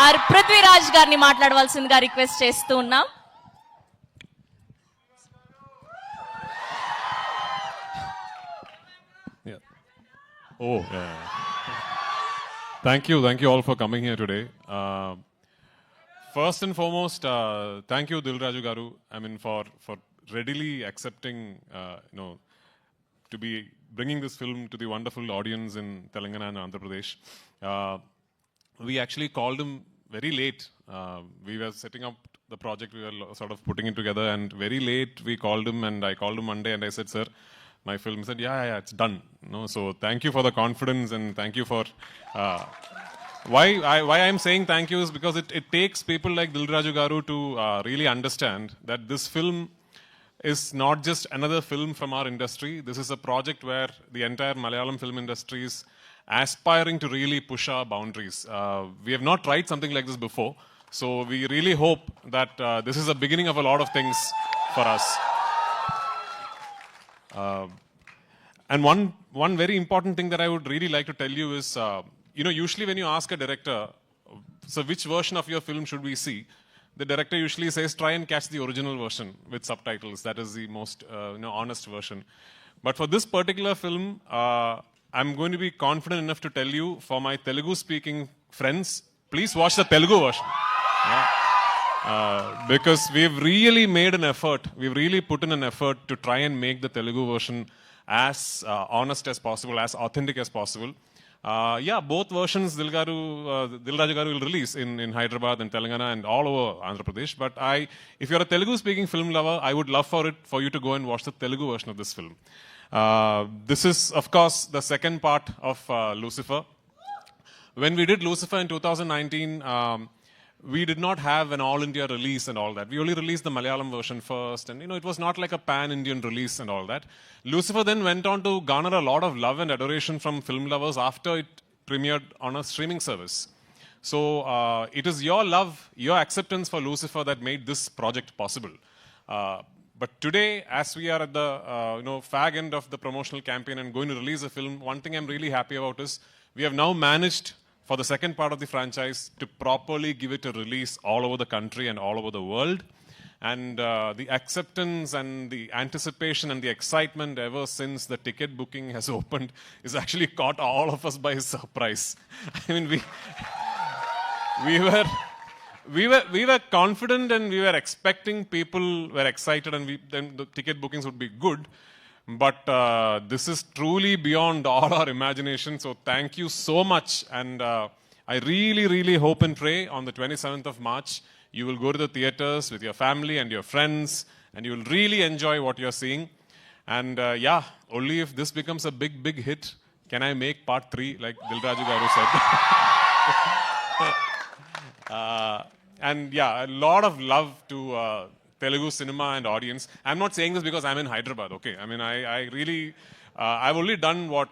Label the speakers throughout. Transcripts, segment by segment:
Speaker 1: Are Prithviraj గారిని మాట్లాడవలసిందిగా request చేస్తూ ఉన్నాం.
Speaker 2: Oh, yeah. Thank you all for coming here today. First and foremost, thank you, Dil Raju Garu. I mean, for readily accepting, to be bringing this film to the wonderful audience in Telangana and Andhra Pradesh. We actually called him very late. We were setting up the project, we were sort of putting it together, and very late we called him, and I called him one day and I said, sir, my film. He said, yeah, it's done. So thank you for the confidence, and thank you for... Why I'm saying thank you is because it takes people like Dil Raju Garu to really understand that this film is not just another film from our industry. This is a project where the entire Malayalam film industry is aspiring to really push our boundaries. We have not tried something like this before, so we really hope that this is a beginning of a lot of things for us. And one very important thing that I would really like to tell you is, usually when you ask a director, so which version of your film should we see? The director usually says, try and catch the original version with subtitles. That is the most honest version. But for this particular film, I'm going to be confident enough to tell you, for my Telugu-speaking friends, please watch the Telugu version. Yeah. Because we've really made an effort, we've really put in an effort to try and make the Telugu version as honest as possible, as authentic as possible. Both versions Dil Raju Garu will release in Hyderabad and Telangana and all over Andhra Pradesh. But if you're a Telugu-speaking film lover, I would love for you to go and watch the Telugu version of this film. This is, of course, the second part of Lucifer. When we did Lucifer in 2019, we did not have an all-India release and all that. We only released the Malayalam version first, and it was not like a pan-Indian release and all that. Lucifer then went on to garner a lot of love and adoration from film lovers after it premiered on a streaming service. So it is your love, your acceptance for Lucifer that made this project possible. But today, as we are at the fag end of the promotional campaign and going to release a film, one thing I'm really happy about is we have now managed, for the second part of the franchise, to properly give it a release all over the country and all over the world. And the acceptance and the anticipation and the excitement ever since the ticket booking has opened is actually caught all of us by surprise. I mean, we were confident and we were expecting, people were excited, and then the ticket bookings would be good. But this is truly beyond all our imagination. So thank you so much. And I really, really hope and pray on the 27th of March, you will go to the theaters with your family and your friends, and you will really enjoy what you're seeing. And only if this becomes a big, big hit can I make part 3, like Dil Raju Garu said. A lot of love to Telugu cinema and audience. I'm not saying this because I'm in Hyderabad, okay? I mean, I really, I've only done what,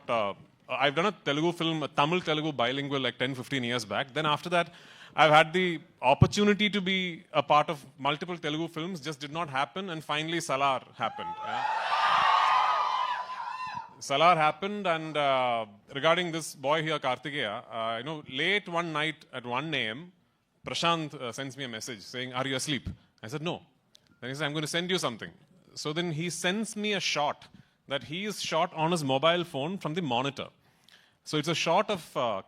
Speaker 2: I've done a Telugu film, a Tamil-Telugu bilingual like 10-15 years back. Then after that, I've had the opportunity to be a part of multiple Telugu films, just did not happen, and finally Salar happened. Yeah? Salar happened, and regarding this boy here, Kartikeya, late one night at 1 a.m., Prashant sends me a message saying, are you asleep? I said, no. Then he said, I'm going to send you something. So then he sends me a shot that he is shot on his mobile phone from the monitor. So it's a shot of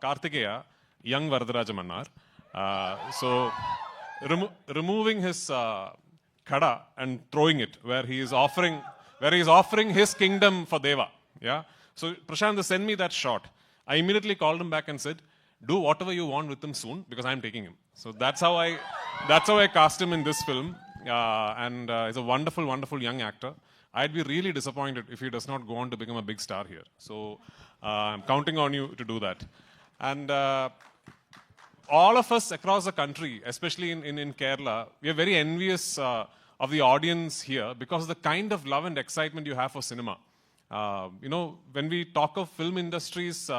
Speaker 2: Kartikeya, young Varadaraja Mannar. Removing his kada and throwing it where he is offering his kingdom for Deva. Yeah. So Prashant sent me that shot. I immediately called him back and said, do whatever you want with him soon, because I'm taking him. So that's how I cast him in this film. And he's a wonderful, wonderful young actor. I'd be really disappointed if he does not go on to become a big star here. So I'm counting on you to do that. And all of us across the country, especially in Kerala, we are very envious of the audience here because of the kind of love and excitement you have for cinema. When we talk of film industries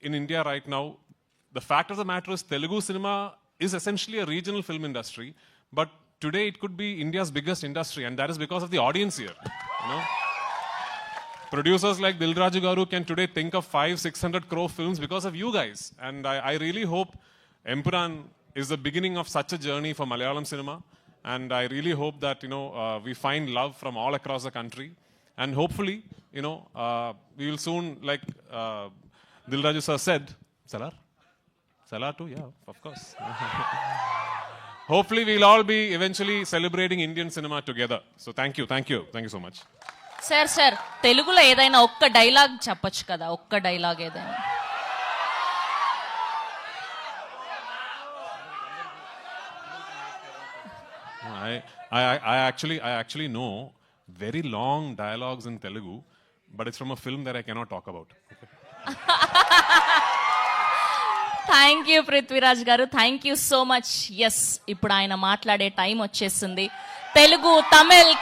Speaker 2: in India right now, the fact of the matter is Telugu cinema is essentially a regional film industry, but today it could be India's biggest industry, and that is because of the audience here. Producers like Dil Raju Garu can today think of 500-600 crore films because of you guys. And I really hope Empuran is the beginning of such a journey for Malayalam cinema. And I really hope that, we find love from all across the country. And hopefully, we will soon, like Dilraju sir said, Salar too, yeah, of course. Hopefully, we'll all be eventually celebrating Indian cinema together. So thank you so much.
Speaker 1: Sir తెలుగులో ఏదైనా ఒక్క dialogue చెప్పొచ్చు కదా, ఒక్క dialogue ఏదైనా.
Speaker 2: I actually know very long dialogues in Telugu, but it's from a film that I cannot talk about.
Speaker 1: Thank you Prithviraj garu, thank you so much. Yes, ఇప్పుడు ఆయన మాట్లాడే టైం వచ్చేసింది. తెలుగు, తమిళ్,